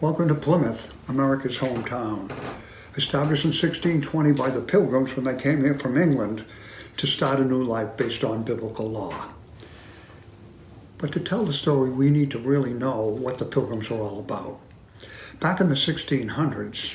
Welcome to Plymouth, America's hometown. Established in 1620 by the Pilgrims when they came here from England to start a new life based on biblical law. But to tell the story, we need to really know what the Pilgrims were all about. Back in the 1600s,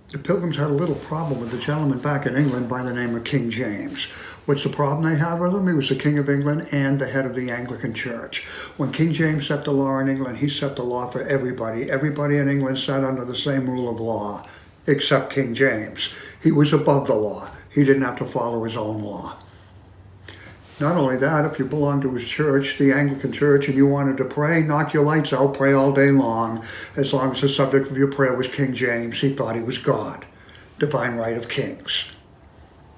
the Pilgrims had a little problem with a gentleman back in England by the name of King James. What's the problem they had with him? He was the King of England and the head of the Anglican Church. When King James set the law in England, he set the law for everybody. Everybody in England sat under the same rule of law, except King James. He was above the law. He didn't have to follow his own law. Not only that, if you belonged to his church, the Anglican Church, and you wanted to pray, knock your lights out, pray all day long as the subject of your prayer was King James. He thought he was God, divine right of kings.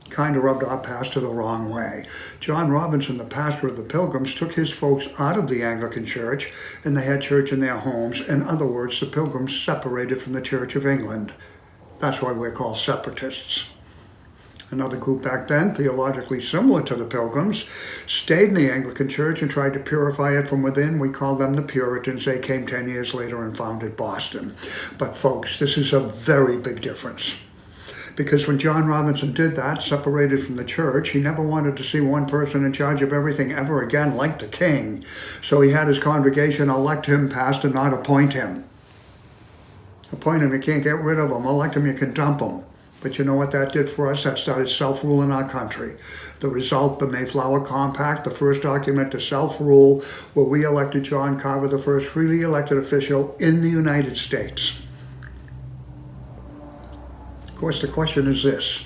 Kind of rubbed our pastor the wrong way. John Robinson, the pastor of the Pilgrims, took his folks out of the Anglican Church, and they had church in their homes. In other words, the Pilgrims separated from the Church of England. That's why we're called separatists. Another group back then, theologically similar to the Pilgrims, stayed in the Anglican Church and tried to purify it from within. We call them the Puritans. They came 10 years later and founded Boston. But folks, this is a very big difference. Because when John Robinson did that, separated from the church, he never wanted to see one person in charge of everything ever again like the king. So he had his congregation elect him pastor, not appoint him. Appoint him, you can't get rid of him. Elect him, you can dump him. But you know what that did for us? That started self-rule in our country. The result, the Mayflower Compact, the first document to self-rule, where we elected John Carver, the first freely elected official in the United States. Of course, the question is this: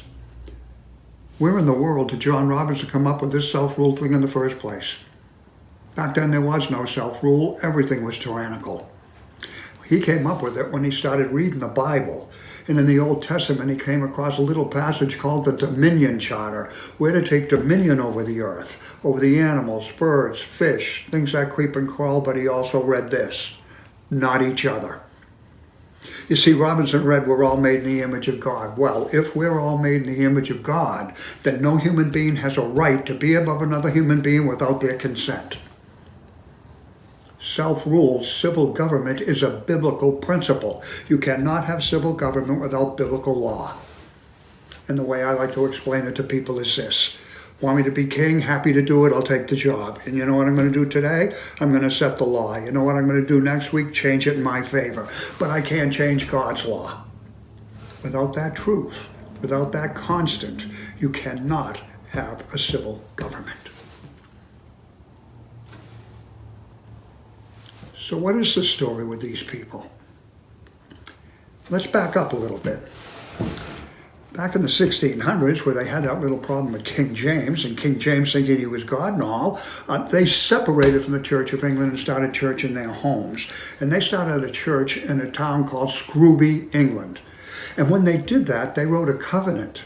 where in the world did John Robinson come up with this self-rule thing in the first place? Back then there was no self-rule. Everything was tyrannical. He came up with it when he started reading the Bible. And in the Old Testament, he came across a little passage called the Dominion Charter. We're to take dominion over the earth, over the animals, birds, fish, things that creep and crawl. But he also read this: not each other. You see, Robinson read, we're all made in the image of God. Well, if we're all made in the image of God, then no human being has a right to be above another human being without their consent. Self-rule, civil government, is a biblical principle. You cannot have civil government without biblical law. And the way I like to explain it to people is this: want me to be king? Happy to do it. I'll take the job. And you know what I'm going to do today? I'm going to set the law. You know what I'm going to do next week? Change it in my favor. But I can't change God's law. Without that truth, without that constant, you cannot have a civil government. So what is the story with these people? Let's back up a little bit. Back in the 1600s, where they had that little problem with King James, and King James thinking he was God and all, they separated from the Church of England and started church in their homes. And they started a church in a town called Scrooby, England. And when they did that, they wrote a covenant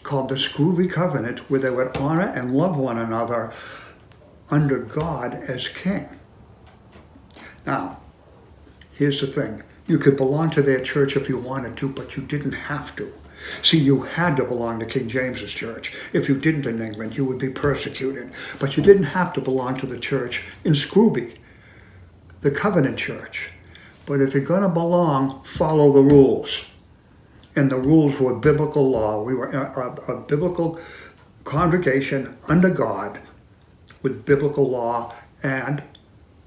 called the Scrooby Covenant, where they would honor and love one another under God as king. Now, here's the thing. You could belong to their church if you wanted to, but you didn't have to. See, you had to belong to King James's church. If you didn't in England, you would be persecuted. But you didn't have to belong to the church in Scrooby, the Covenant Church. But if you're going to belong, follow the rules. And the rules were biblical law. We were a biblical congregation under God with biblical law, and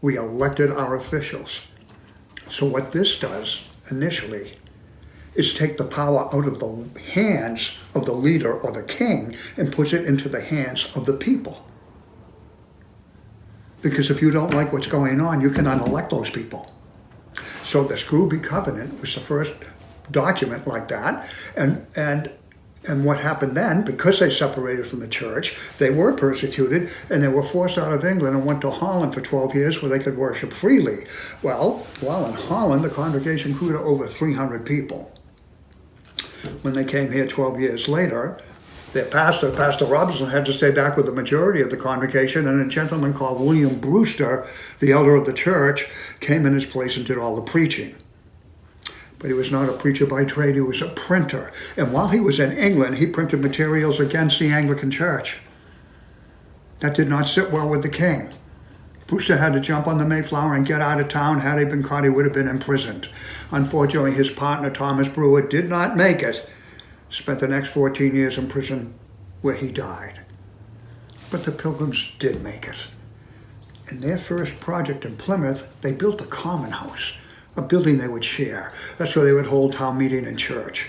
we elected our officials. So what this does initially is take the power out of the hands of the leader or the king and puts it into the hands of the people. Because if you don't like what's going on, you can unelect those people. So the Scrooby Covenant was the first document like that. And what happened then, because they separated from the church, they were persecuted and they were forced out of England and went to Holland for 12 years where they could worship freely. Well, in Holland, the congregation grew to over 300 people. When they came here 12 years later, their pastor, Pastor Robinson, had to stay back with the majority of the congregation, and a gentleman called William Brewster, the elder of the church, came in his place and did all the preaching. But he was not a preacher by trade, he was a printer. And while he was in England, he printed materials against the Anglican Church. That did not sit well with the king. Brewster had to jump on the Mayflower and get out of town. Had he been caught, he would have been imprisoned. Unfortunately, his partner, Thomas Brewer, did not make it. Spent the next 14 years in prison, where he died. But the Pilgrims did make it. In their first project in Plymouth, they built a common house, a building they would share. That's where they would hold town meeting and church.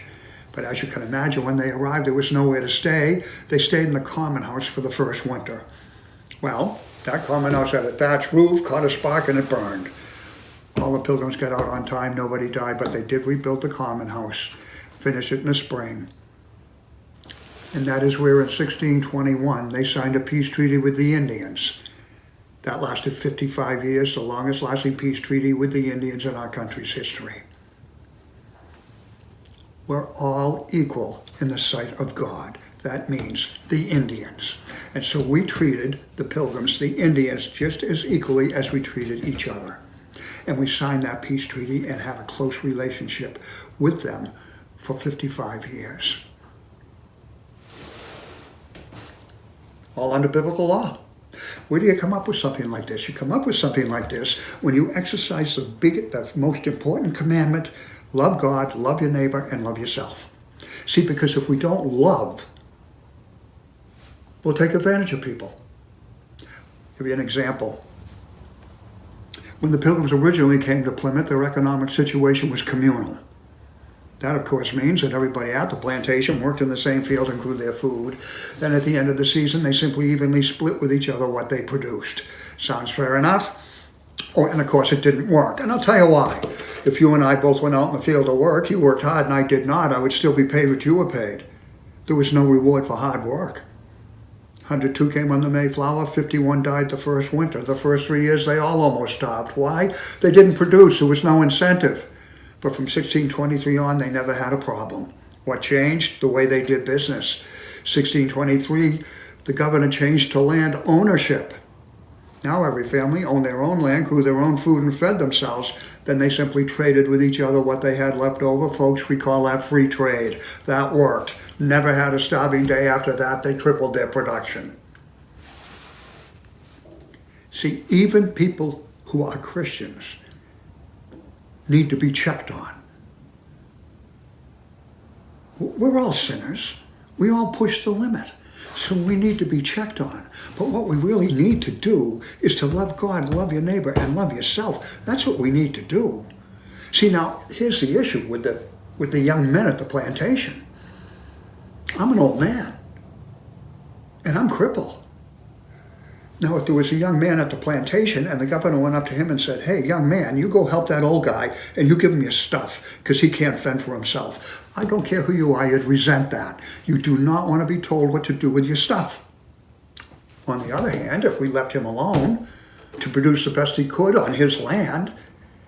But as you can imagine, when they arrived, there was nowhere to stay. They stayed in the common house for the first winter. Well, that common house had a thatched roof, caught a spark, and it burned. All the Pilgrims got out on time. Nobody died, but they did rebuild the common house, finish it in the spring. And that is where in 1621 they signed a peace treaty with the Indians. That lasted 55 years, the longest lasting peace treaty with the Indians in our country's history. We're all equal in the sight of God. That means the Indians. And so we treated the Pilgrims, the Indians, just as equally as we treated each other. And we signed that peace treaty and had a close relationship with them for 55 years. All under biblical law. Where do you come up with something like this? You come up with something like this when you exercise the most important commandment: love God, love your neighbor, and love yourself. See, because if we don't love, we'll take advantage of people. I'll give you an example. When the Pilgrims originally came to Plymouth, their economic situation was communal. That, of course, means that everybody at the plantation worked in the same field and grew their food. Then at the end of the season, they simply evenly split with each other what they produced. Sounds fair enough? And of course, it didn't work. And I'll tell you why. If you and I both went out in the field to work, you worked hard and I did not, I would still be paid what you were paid. There was no reward for hard work. 102 came on the Mayflower, 51 died the first winter. The first 3 years, they all almost starved. Why? They didn't produce. There was no incentive. But from 1623 on, they never had a problem. What changed? The way they did business. 1623, the governor changed to land ownership. Now every family owned their own land, grew their own food, and fed themselves. Then they simply traded with each other what they had left over. Folks, we call that free trade. That worked. Never had a starving day after that. They tripled their production. See, even people who are Christians need to be checked on. We're all sinners. We all push the limit. So we need to be checked on. But what we really need to do is to love God, love your neighbor, and love yourself. That's what we need to do. See, now, here's the issue with the young men at the plantation. I'm an old man, and I'm crippled. Now, if there was a young man at the plantation and the governor went up to him and said, "Hey, young man, you go help that old guy and you give him your stuff because he can't fend for himself." I don't care who you are, you'd resent that. You do not want to be told what to do with your stuff. On the other hand, if we left him alone to produce the best he could on his land,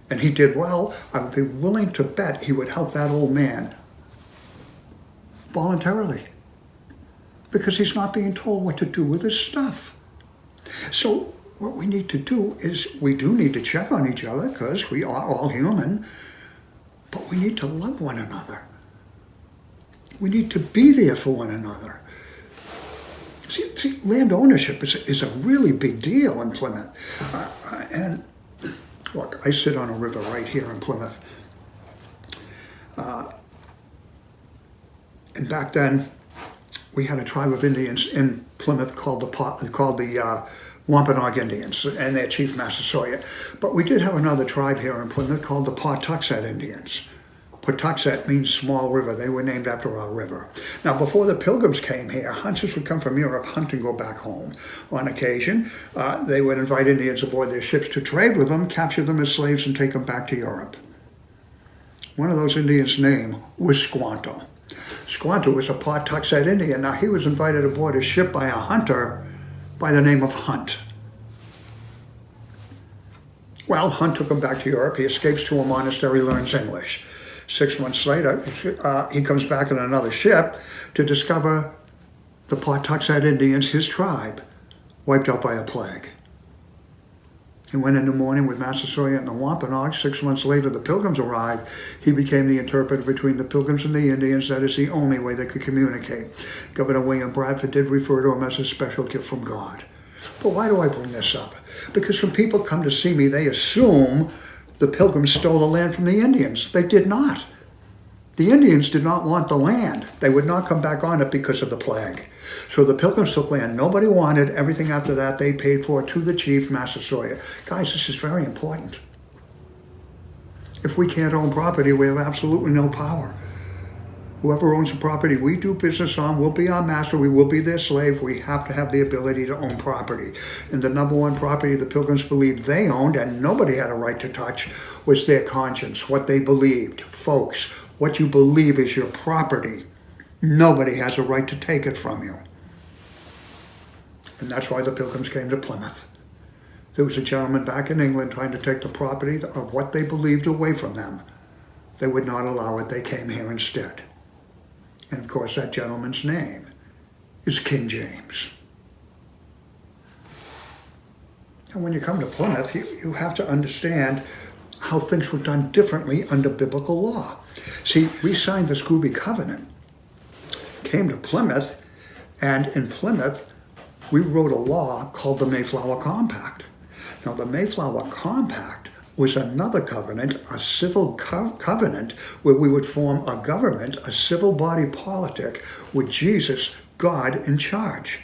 and he did well, I would be willing to bet he would help that old man voluntarily because he's not being told what to do with his stuff. So what we need to do is we do need to check on each other because we are all human, but we need to love one another. We need to be there for one another. See, land ownership is a really big deal in Plymouth. And look, I sit on a river right here in Plymouth. And back then, we had a tribe of Indians in Plymouth called the Wampanoag Indians, and their chief Massasoit. But we did have another tribe here in Plymouth called the Pawtuxet Indians. Pawtuxet means small river. They were named after our river. Now, before the Pilgrims came here, hunters would come from Europe, hunt and go back home. On occasion, they would invite Indians aboard their ships to trade with them, capture them as slaves, and take them back to Europe. One of those Indians' name was Squanto. Squanto was a Pawtuxet Indian. Now, he was invited aboard a ship by a hunter by the name of Hunt. Well, Hunt took him back to Europe. He escapes to a monastery, learns English. 6 months later, he comes back on another ship to discover the Pawtuxet Indians, his tribe, wiped out by a plague. He went in the morning with Massasoit and the Wampanoag. 6 months later, the Pilgrims arrived. He became the interpreter between the Pilgrims and the Indians. That is the only way they could communicate. Governor William Bradford did refer to him as a special gift from God. But why do I bring this up? Because when people come to see me, they assume the Pilgrims stole the land from the Indians. They did not. The Indians did not want the land. They would not come back on it because of the plague. So the Pilgrims took land nobody wanted. Everything after that they paid for to the chief, Master Sawyer. Guys, this is very important. If we can't own property, we have absolutely no power. Whoever owns the property we do business on will be our master. We will be their slave. We have to have the ability to own property. And the number one property the Pilgrims believed they owned and nobody had a right to touch was their conscience, what they believed. Folks, what you believe is your property. Nobody has a right to take it from you. And that's why the Pilgrims came to Plymouth. There was a gentleman back in England trying to take the property of what they believed away from them. They would not allow it. They came here instead. And of course, that gentleman's name is King James. And when you come to Plymouth, you have to understand how things were done differently under biblical law. See, we signed the Scrooby Covenant, came to Plymouth, and in Plymouth, we wrote a law called the Mayflower Compact. Now, the Mayflower Compact was another covenant, a civil covenant, where we would form a government, a civil body politic, with Jesus, God, in charge,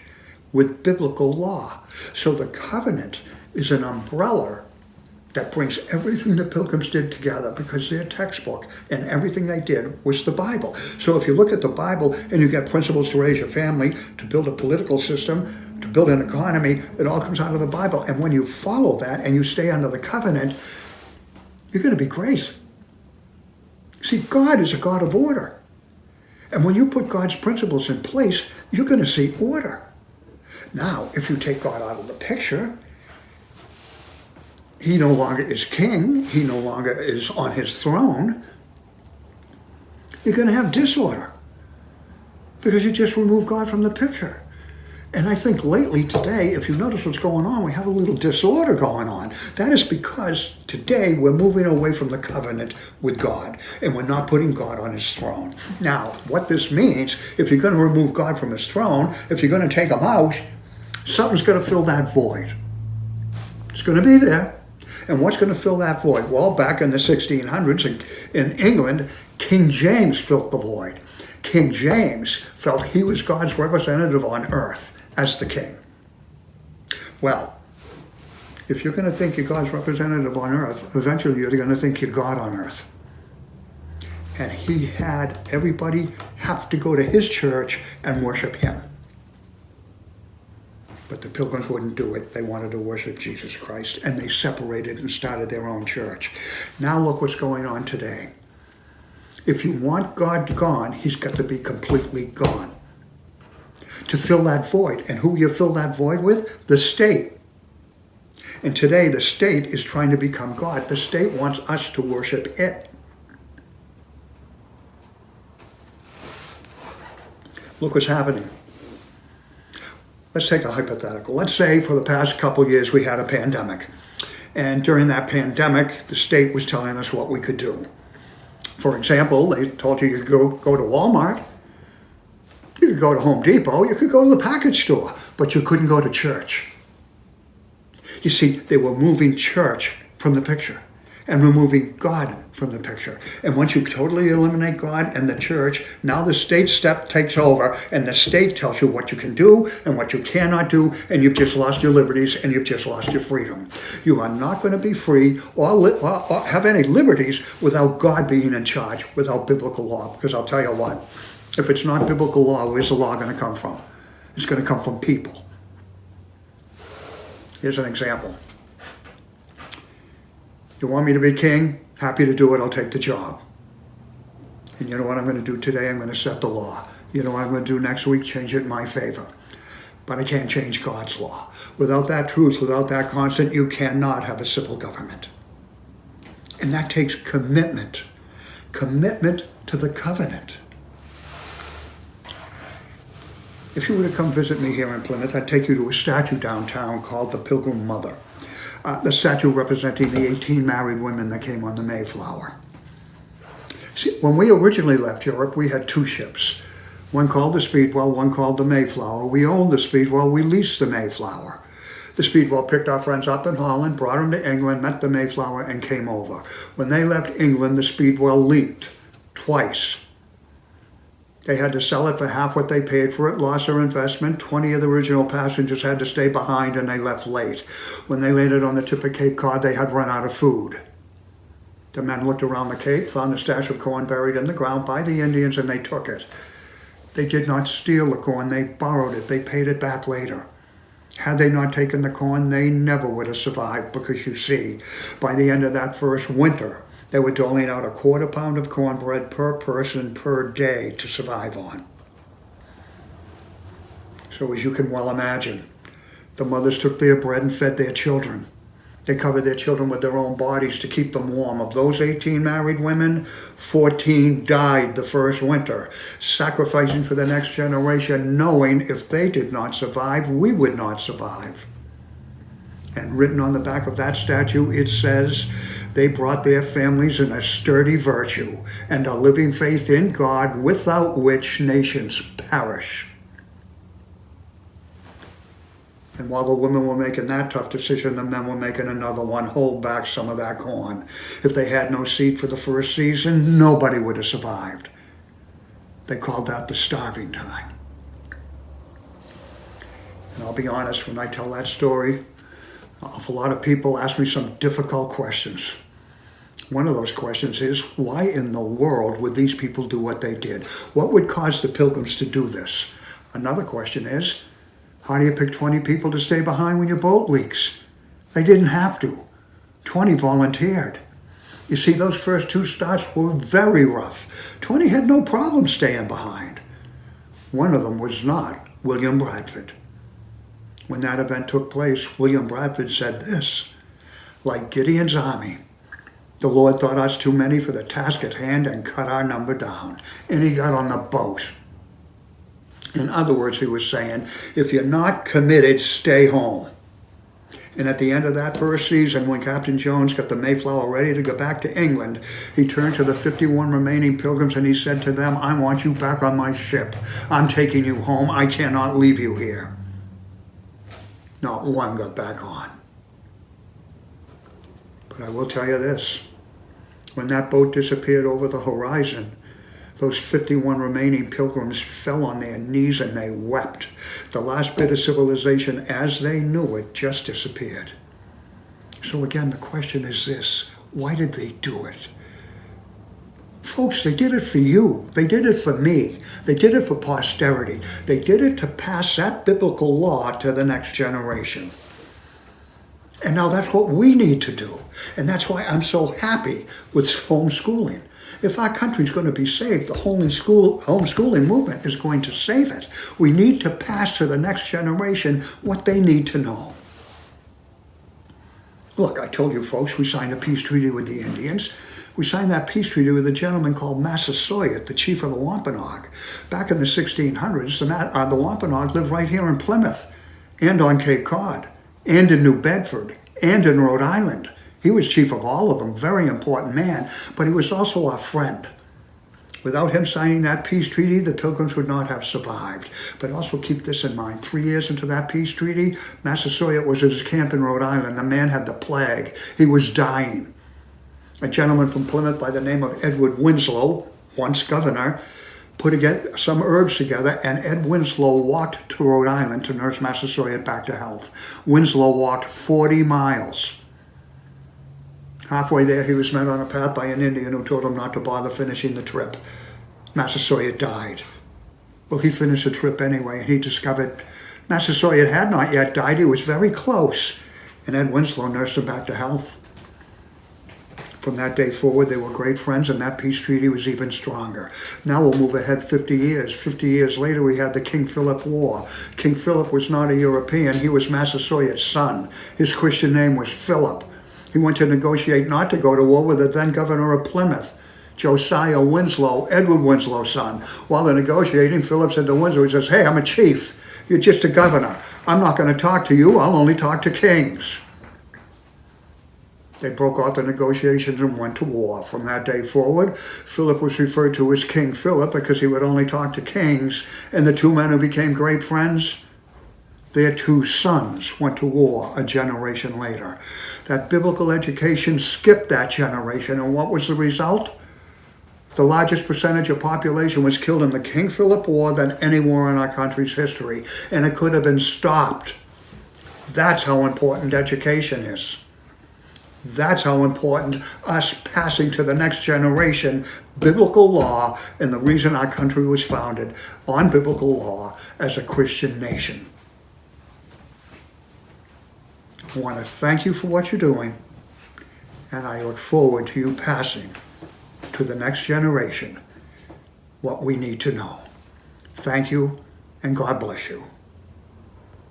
with biblical law. So the covenant is an umbrella that brings everything the Pilgrims did together, because their textbook and everything they did was the Bible. So if you look at the Bible and you get principles to raise your family, to build a political system, to build an economy, it all comes out of the Bible. And when you follow that and you stay under the covenant, you're going to be great. See, God is a God of order. And when you put God's principles in place, you're going to see order. Now, if you take God out of the picture, he no longer is king. He no longer is on his throne. You're going to have disorder because you just remove God from the picture. And I think lately today, if you notice what's going on, we have a little disorder going on. That is because today we're moving away from the covenant with God and we're not putting God on his throne. Now, what this means, if you're going to remove God from his throne, if you're going to take him out, something's going to fill that void. It's going to be there. And what's going to fill that void? Well, back in the 1600s in England, King James filled the void. King James felt he was God's representative on earth as the king. Well, if you're going to think you're God's representative on earth, eventually you're going to think you're God on earth. And he had everybody have to go to his church and worship him. But the Pilgrims wouldn't do it. They wanted to worship Jesus Christ, and they separated and started their own church. Now look what's going on today. If you want God gone, he's got to be completely gone. To fill that void. And who you fill that void with? The state. And today the state is trying to become God. The state wants us to worship it. Look what's happening. Let's take a hypothetical. Let's say for the past couple of years we had a pandemic. And during that pandemic, the state was telling us what we could do. For example, they told you could go to Walmart, you could go to Home Depot, you could go to the package store, but you couldn't go to church. You see, they were moving church from the picture and removing God from the picture. And once you totally eliminate God and the church, now the state takes over, and the state tells you what you can do and what you cannot do, and you've just lost your liberties and you've just lost your freedom. You are not going to be free or have any liberties without God being in charge, without biblical law. Because I'll tell you what, if it's not biblical law, where's the law going to come from? It's going to come from people. Here's an example. You want me to be king? Happy to do it. I'll take the job. And you know what I'm going to do today? I'm going to set the law. You know what I'm going to do next week? Change it in my favor. But I can't change God's law. Without that truth, without that constant, you cannot have a civil government. And that takes commitment. Commitment to the covenant. If you were to come visit me here in Plymouth, I'd take you to a statue downtown called the Pilgrim Mother. The statue representing the 18 married women that came on the Mayflower. See, when we originally left Europe, we had two ships. One called the Speedwell, one called the Mayflower. We owned the Speedwell, we leased the Mayflower. The Speedwell picked our friends up in Holland, brought them to England, met the Mayflower, and came over. When they left England, the Speedwell leaked twice. They had to sell it for half what they paid for it, lost their investment. 20 of the original passengers had to stay behind, and they left late. When they landed on the tip of Cape Cod, they had run out of food. The men looked around the Cape, found a stash of corn buried in the ground by the Indians, and they took it. They did not steal the corn, they borrowed it, they paid it back later. Had they not taken the corn, they never would have survived, because you see, by the end of that first winter, they were doling out a quarter pound of cornbread per person per day to survive on. So as you can well imagine, the mothers took their bread and fed their children. They covered their children with their own bodies to keep them warm. Of those 18 married women, 14 died the first winter, sacrificing for the next generation, knowing if they did not survive, we would not survive. And written on the back of that statue, it says, they brought their families in a sturdy virtue and a living faith in God, without which nations perish. And while the women were making that tough decision, the men were making another one, hold back some of that corn. If they had no seed for the first season, nobody would have survived. They called that the starving time. And I'll be honest, when I tell that story, an awful lot of people ask me some difficult questions. One of those questions is, why in the world would these people do what they did? What would cause the Pilgrims to do this? Another question is, how do you pick 20 people to stay behind when your boat leaks? They didn't have to. 20 volunteered. You see, those first two starts were very rough. 20 had no problem staying behind. One of them was not William Bradford. When that event took place, William Bradford said this, like Gideon's army, the Lord thought us too many for the task at hand and cut our number down. And he got on the boat. In other words, he was saying, if you're not committed, stay home. And at the end of that first season, when Captain Jones got the Mayflower ready to go back to England, he turned to the 51 remaining Pilgrims and he said to them, I want you back on my ship. I'm taking you home. I cannot leave you here. Not one got back on. But I will tell you this. When that boat disappeared over the horizon, those 51 remaining Pilgrims fell on their knees and they wept. The last bit of civilization as they knew it just disappeared. So again, the question is this, why did they do it? Folks, they did it for you. They did it for me. They did it for posterity. They did it to pass that biblical law to the next generation. And now that's what we need to do. And that's why I'm so happy with homeschooling. If our country's going to be saved, the homeschooling movement is going to save it. We need to pass to the next generation what they need to know. Look, I told you folks, we signed a peace treaty with the Indians. We signed that peace treaty with a gentleman called Massasoit, the chief of the Wampanoag. Back in the 1600s, the Wampanoag lived right here in Plymouth and on Cape Cod and in New Bedford and in Rhode Island. He was chief of all of them, very important man, but he was also our friend. Without him signing that peace treaty, the Pilgrims would not have survived. But also keep this in mind, 3 years into that peace treaty, Massasoit was at his camp in Rhode Island. The man had the plague. He was dying. A gentleman from Plymouth by the name of Edward Winslow, once governor, put some herbs together, and Ed Winslow walked to Rhode Island to nurse Massasoit back to health. Winslow walked 40 miles. Halfway there, he was met on a path by an Indian who told him not to bother finishing the trip. Massasoit died. Well, he finished the trip anyway, and he discovered Massasoit had not yet died. He was very close, and Ed Winslow nursed him back to health. From that day forward, they were great friends, and that peace treaty was even stronger. Now we'll move ahead 50 years. 50 years later, we had the King Philip War. King Philip was not a European. He was Massasoit's son. His Christian name was Philip. He went to negotiate not to go to war with the then governor of Plymouth, Josiah Winslow, Edward Winslow's son. While they're negotiating, Philip said to Winslow, he says, hey, I'm a chief. You're just a governor. I'm not going to talk to you. I'll only talk to kings. They broke off the negotiations and went to war. From that day forward, Philip was referred to as King Philip because he would only talk to kings. And the two men who became great friends, Their 2 sons went to war a generation later. That biblical education skipped that generation, and what was the result? The largest percentage of population was killed in the King Philip War than any war in our country's history, and it could have been stopped. That's how important education is. That's how important us passing to the next generation biblical law, and the reason our country was founded on biblical law as a Christian nation. I want to thank you for what you're doing, and I look forward to you passing to the next generation what we need to know. Thank you, and God bless you.